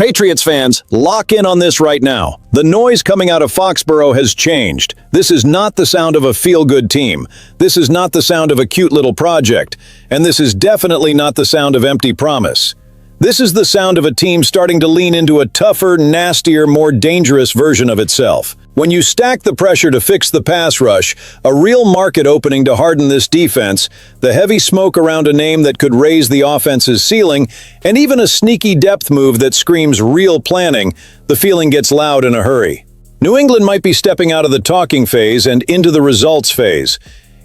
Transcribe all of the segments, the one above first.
Patriots fans, lock in on this right now. The noise coming out of Foxborough has changed. This is not the sound of a feel-good team. This is not the sound of a cute little project. And this is definitely not the sound of empty promise. This is the sound of a team starting to lean into a tougher, nastier, more dangerous version of itself. When you stack the pressure to fix the pass rush, a real market opening to harden this defense, the heavy smoke around a name that could raise the offense's ceiling, and even a sneaky depth move that screams real planning, the feeling gets loud in a hurry. New England might be stepping out of the talking phase and into the results phase.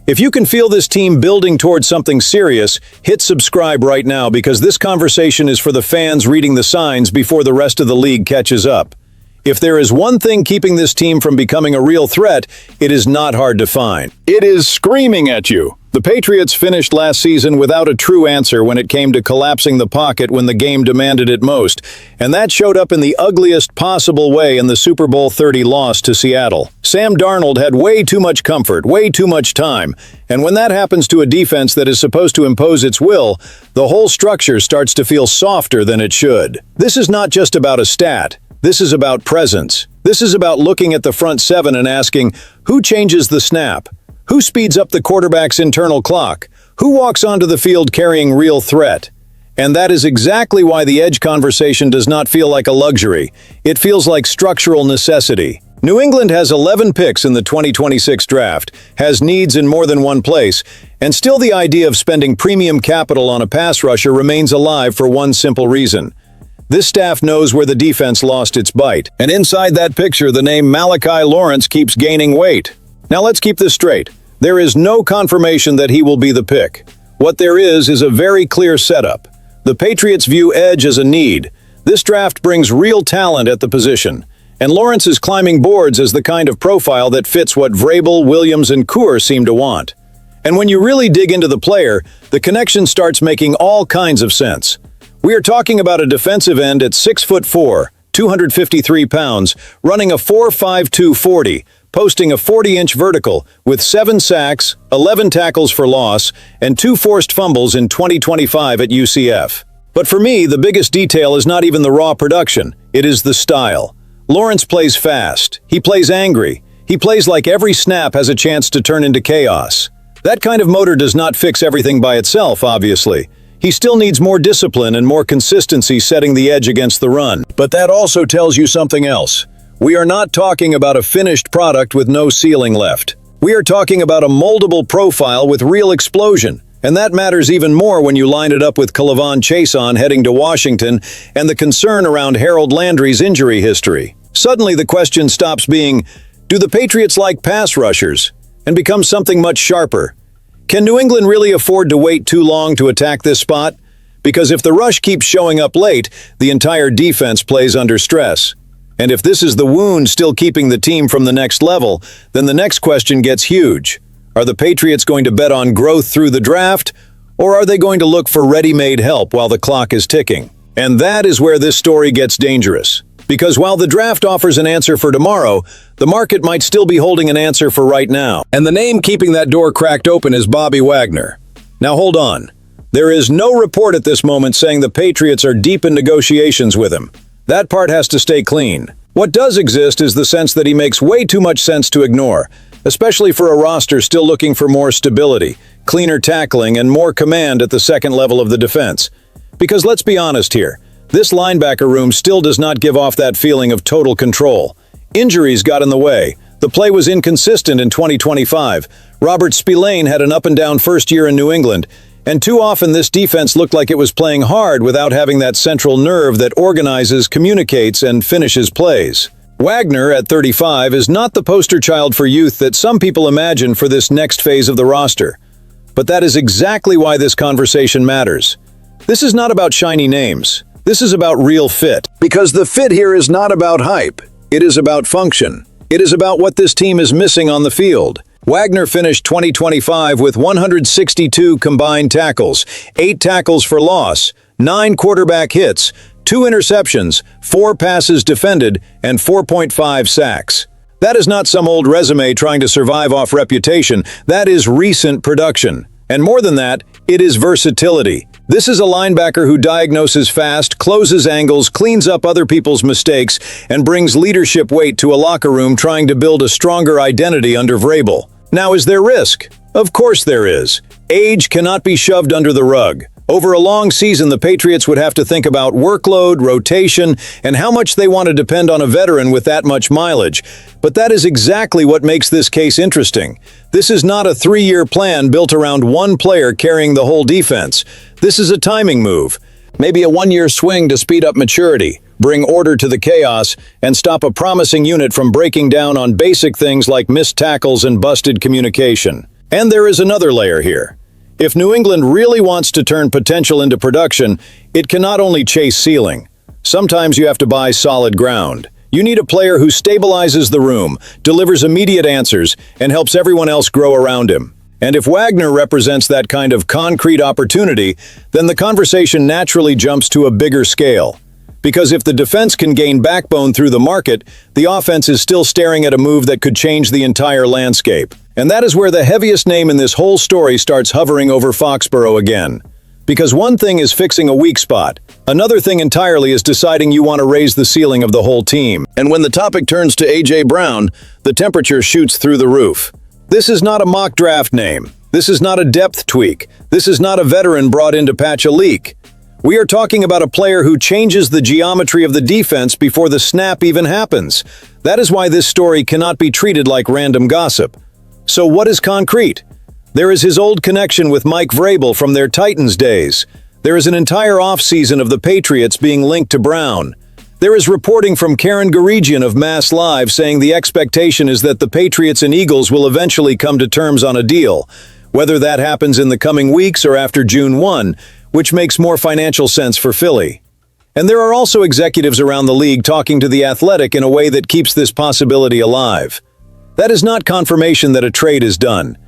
If you can feel this team building towards something serious, hit subscribe right now because this conversation is for the fans reading the signs before the rest of the league catches up. If there is one thing keeping this team from becoming a real threat, it is not hard to find. It is screaming at you. The Patriots finished last season without a true answer when it came to collapsing the pocket when the game demanded it most, and that showed up in the ugliest possible way in the Super Bowl 30 loss to Seattle. Sam Darnold had way too much comfort, way too much time, and when that happens to a defense that is supposed to impose its will, the whole structure starts to feel softer than it should. This is not just about a stat. This is about presence. This is about looking at the front seven and asking, who changes the snap? Who speeds up the quarterback's internal clock? Who walks onto the field carrying real threat? And that is exactly why the edge conversation does not feel like a luxury. It feels like structural necessity. New England has 11 picks in the 2026 draft, has needs in more than one place, and still the idea of spending premium capital on a pass rusher remains alive for one simple reason. This staff knows where the defense lost its bite, and inside that picture the name Malachi Lawrence keeps gaining weight. Now let's keep this straight. There is no confirmation that he will be the pick. What there is a very clear setup. The Patriots view edge as a need. This draft brings real talent at the position, and Lawrence is climbing boards as the kind of profile that fits what Vrabel, Williams, and Coor seem to want. And when you really dig into the player, the connection starts making all kinds of sense. We are talking about a defensive end at 6'4", 253 pounds, running a 4.52 40, posting a 40-inch vertical with 7 sacks, 11 tackles for loss, and 2 forced fumbles in 2025 at UCF. But for me, the biggest detail is not even the raw production, it is the style. Lawrence plays fast, he plays angry, he plays like every snap has a chance to turn into chaos. That kind of motor does not fix everything by itself, obviously. He still needs more discipline and more consistency setting the edge against the run. But that also tells you something else. We are not talking about a finished product with no ceiling left. We are talking about a moldable profile with real explosion. And that matters even more when you line it up with K'Lavon Chaisson heading to Washington and the concern around Harold Landry's injury history. Suddenly the question stops being, do the Patriots like pass rushers? And becomes something much sharper. Can New England really afford to wait too long to attack this spot? Because if the rush keeps showing up late, the entire defense plays under stress. And if this is the wound still keeping the team from the next level, then the next question gets huge. Are the Patriots going to bet on growth through the draft, or are they going to look for ready-made help while the clock is ticking? And that is where this story gets dangerous. Because while the draft offers an answer for tomorrow, the market might still be holding an answer for right now. And the name keeping that door cracked open is Bobby Wagner. Now hold on. There is no report at this moment saying the Patriots are deep in negotiations with him. That part has to stay clean. What does exist is the sense that he makes way too much sense to ignore, especially for a roster still looking for more stability, cleaner tackling, and more command at the second level of the defense. Because let's be honest here, this linebacker room still does not give off that feeling of total control. Injuries got in the way. The play was inconsistent in 2025. Robert Spillane had an up-and-down first year in New England, and too often this defense looked like it was playing hard without having that central nerve that organizes, communicates, and finishes plays. Wagner, at 35, is not the poster child for youth that some people imagine for this next phase of the roster. But that is exactly why this conversation matters. This is not about shiny names. This is about real fit. Because the fit here is not about hype. It is about function. It is about what this team is missing on the field. Wagner finished 2025 with 162 combined tackles, 8 tackles for loss, 9 quarterback hits, 2 interceptions, 4 passes defended, and 4.5 sacks. That is not some old resume trying to survive off reputation. That is recent production. And more than that, it is versatility. This is a linebacker who diagnoses fast, closes angles, cleans up other people's mistakes, and brings leadership weight to a locker room trying to build a stronger identity under Vrabel. Now, is there risk? Of course there is. Age cannot be shoved under the rug. Over a long season, the Patriots would have to think about workload, rotation, and how much they want to depend on a veteran with that much mileage. But that is exactly what makes this case interesting. This is not a 3-year plan built around one player carrying the whole defense. This is a timing move. Maybe a 1-year swing to speed up maturity, bring order to the chaos, and stop a promising unit from breaking down on basic things like missed tackles and busted communication. And there is another layer here. If New England really wants to turn potential into production, it cannot only chase ceiling. Sometimes you have to buy solid ground. You need a player who stabilizes the room, delivers immediate answers, and helps everyone else grow around him. And if Wagner represents that kind of concrete opportunity, then the conversation naturally jumps to a bigger scale. Because if the defense can gain backbone through the market, the offense is still staring at a move that could change the entire landscape. And that is where the heaviest name in this whole story starts hovering over Foxborough again. Because one thing is fixing a weak spot. Another thing entirely is deciding you want to raise the ceiling of the whole team. And when the topic turns to A.J. Brown, the temperature shoots through the roof. This is not a mock draft name. This is not a depth tweak. This is not a veteran brought in to patch a leak. We are talking about a player who changes the geometry of the defense before the snap even happens. That is why this story cannot be treated like random gossip. So what is concrete? There is his old connection with Mike Vrabel from their Titans days. There is an entire offseason of the Patriots being linked to Brown. There is reporting from Karen Garigian of Mass Live saying the expectation is that the Patriots and Eagles will eventually come to terms on a deal, whether that happens in the coming weeks or after June 1, which makes more financial sense for Philly. And there are also executives around the league talking to The Athletic in a way that keeps this possibility alive. That is not confirmation that a trade is done,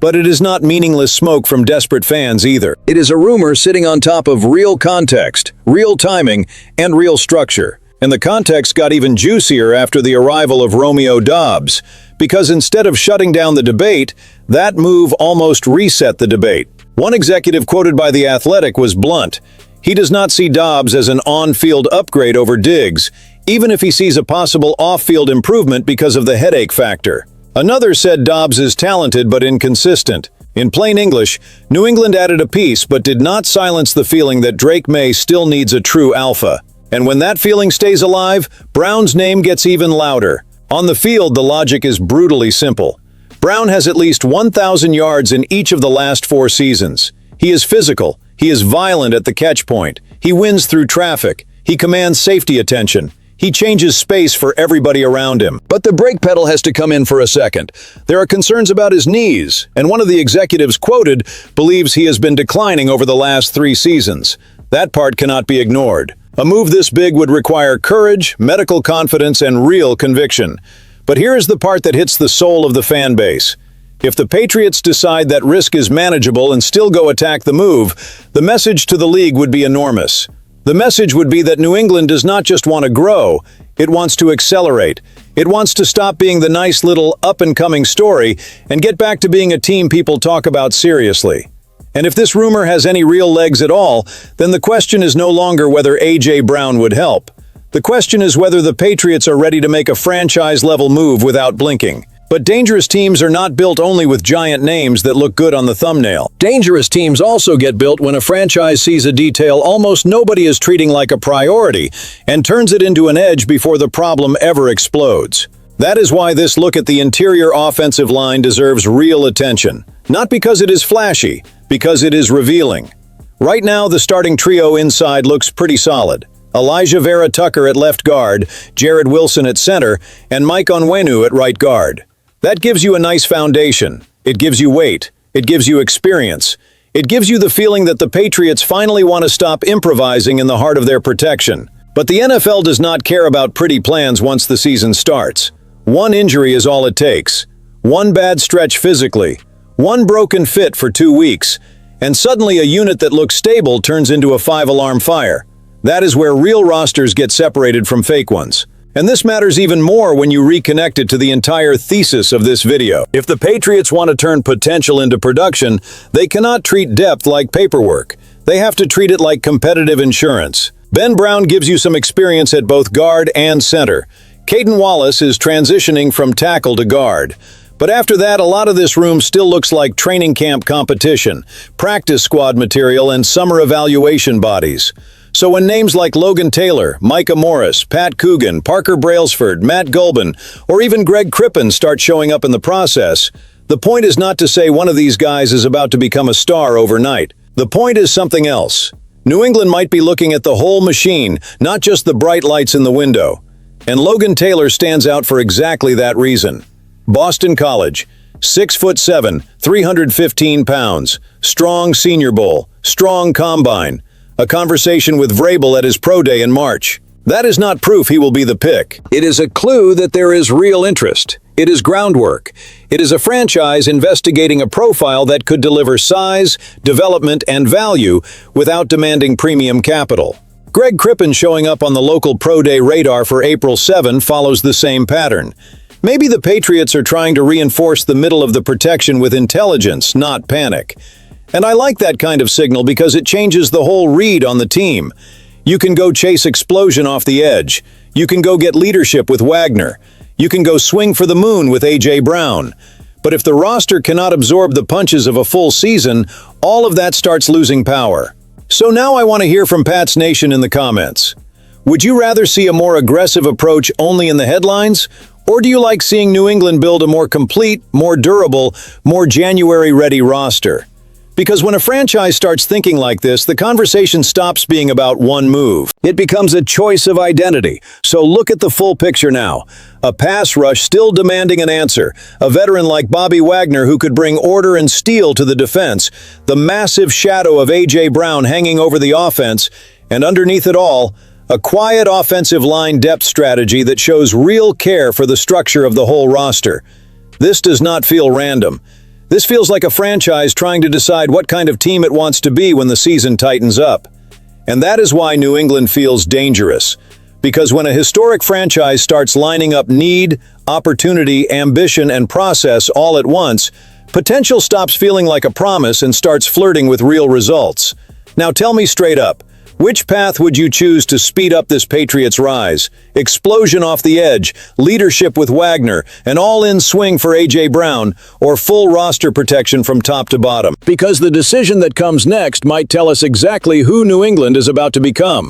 but it is not meaningless smoke from desperate fans either. It is a rumor sitting on top of real context, real timing, and real structure. And the context got even juicier after the arrival of Romeo Doubs, because instead of shutting down the debate, that move almost reset the debate. One executive quoted by The Athletic was blunt. He does not see Doubs as an on-field upgrade over Diggs, even if he sees a possible off-field improvement because of the headache factor. Another said Doubs is talented but inconsistent. In plain English, New England added a piece but did not silence the feeling that Drake May still needs a true alpha. And when that feeling stays alive, Brown's name gets even louder. On the field, the logic is brutally simple. Brown has at least 1,000 yards in each of the last 4 seasons. He is physical. He is violent at the catch point. He wins through traffic. He commands safety attention. He changes space for everybody around him. But the brake pedal has to come in for a second. There are concerns about his knees, and one of the executives quoted believes he has been declining over the last 3 seasons. That part cannot be ignored. A move this big would require courage, medical confidence, and real conviction. But here is the part that hits the soul of the fan base. If the Patriots decide that risk is manageable and still go attack the move, the message to the league would be enormous. The message would be that New England does not just want to grow, it wants to accelerate. It wants to stop being the nice little up-and-coming story and get back to being a team people talk about seriously. And if this rumor has any real legs at all, then the question is no longer whether A.J. Brown would help. The question is whether the Patriots are ready to make a franchise-level move without blinking. But dangerous teams are not built only with giant names that look good on the thumbnail. Dangerous teams also get built when a franchise sees a detail almost nobody is treating like a priority and turns it into an edge before the problem ever explodes. That is why this look at the interior offensive line deserves real attention. Not because it is flashy, because it is revealing. Right now, the starting trio inside looks pretty solid. Elijah Vera Tucker at left guard, Jared Wilson at center, and Mike Onwenu at right guard. That gives you a nice foundation. It gives you weight. It gives you experience. It gives you the feeling that the Patriots finally want to stop improvising in the heart of their protection. But the NFL does not care about pretty plans once the season starts. One injury is all it takes. One bad stretch physically. One broken fit for 2 weeks. And suddenly a unit that looks stable turns into a 5-alarm fire. That is where real rosters get separated from fake ones. And this matters even more when you reconnect it to the entire thesis of this video. If the Patriots want to turn potential into production, they cannot treat depth like paperwork. They have to treat it like competitive insurance. Ben Brown gives you some experience at both guard and center. Caden Wallace is transitioning from tackle to guard. But after that, a lot of this room still looks like training camp competition, practice squad material, and summer evaluation bodies. So when names like Logan Taylor, Micah Morris, Pat Coogan, Parker Brailsford, Matt Gulbin, or even Greg Crippen start showing up in the process, the point is not to say one of these guys is about to become a star overnight. The point is something else. New England might be looking at the whole machine, not just the bright lights in the window. And Logan Taylor stands out for exactly that reason. Boston College, 6'7", 315 pounds, strong Senior Bowl, strong combine. A conversation with Vrabel at his pro day in March. That is not proof he will be the pick. It is a clue that there is real interest. It is groundwork. It is a franchise investigating a profile that could deliver size, development, and value without demanding premium capital. Greg Crippen showing up on the local pro day radar for April 7 follows the same pattern. Maybe the Patriots are trying to reinforce the middle of the protection with intelligence, not panic. And I like that kind of signal because it changes the whole read on the team. You can go chase explosion off the edge. You can go get leadership with Wagner. You can go swing for the moon with A.J. Brown. But if the roster cannot absorb the punches of a full season, all of that starts losing power. So now I want to hear from Pats Nation in the comments. Would you rather see a more aggressive approach only in the headlines? Or do you like seeing New England build a more complete, more durable, more January-ready roster? Because when a franchise starts thinking like this, the conversation stops being about one move. It becomes a choice of identity. So look at the full picture now. A pass rush still demanding an answer. A veteran like Bobby Wagner who could bring order and steel to the defense. The massive shadow of A.J. Brown hanging over the offense. And underneath it all, a quiet offensive line depth strategy that shows real care for the structure of the whole roster. This does not feel random. This feels like a franchise trying to decide what kind of team it wants to be when the season tightens up. And that is why New England feels dangerous. Because when a historic franchise starts lining up need, opportunity, ambition, and process all at once, potential stops feeling like a promise and starts flirting with real results. Now tell me straight up, which path would you choose to speed up this Patriots rise? Explosion off the edge, leadership with Wagner, an all-in swing for A.J. Brown, or full roster protection from top to bottom? Because the decision that comes next might tell us exactly who New England is about to become.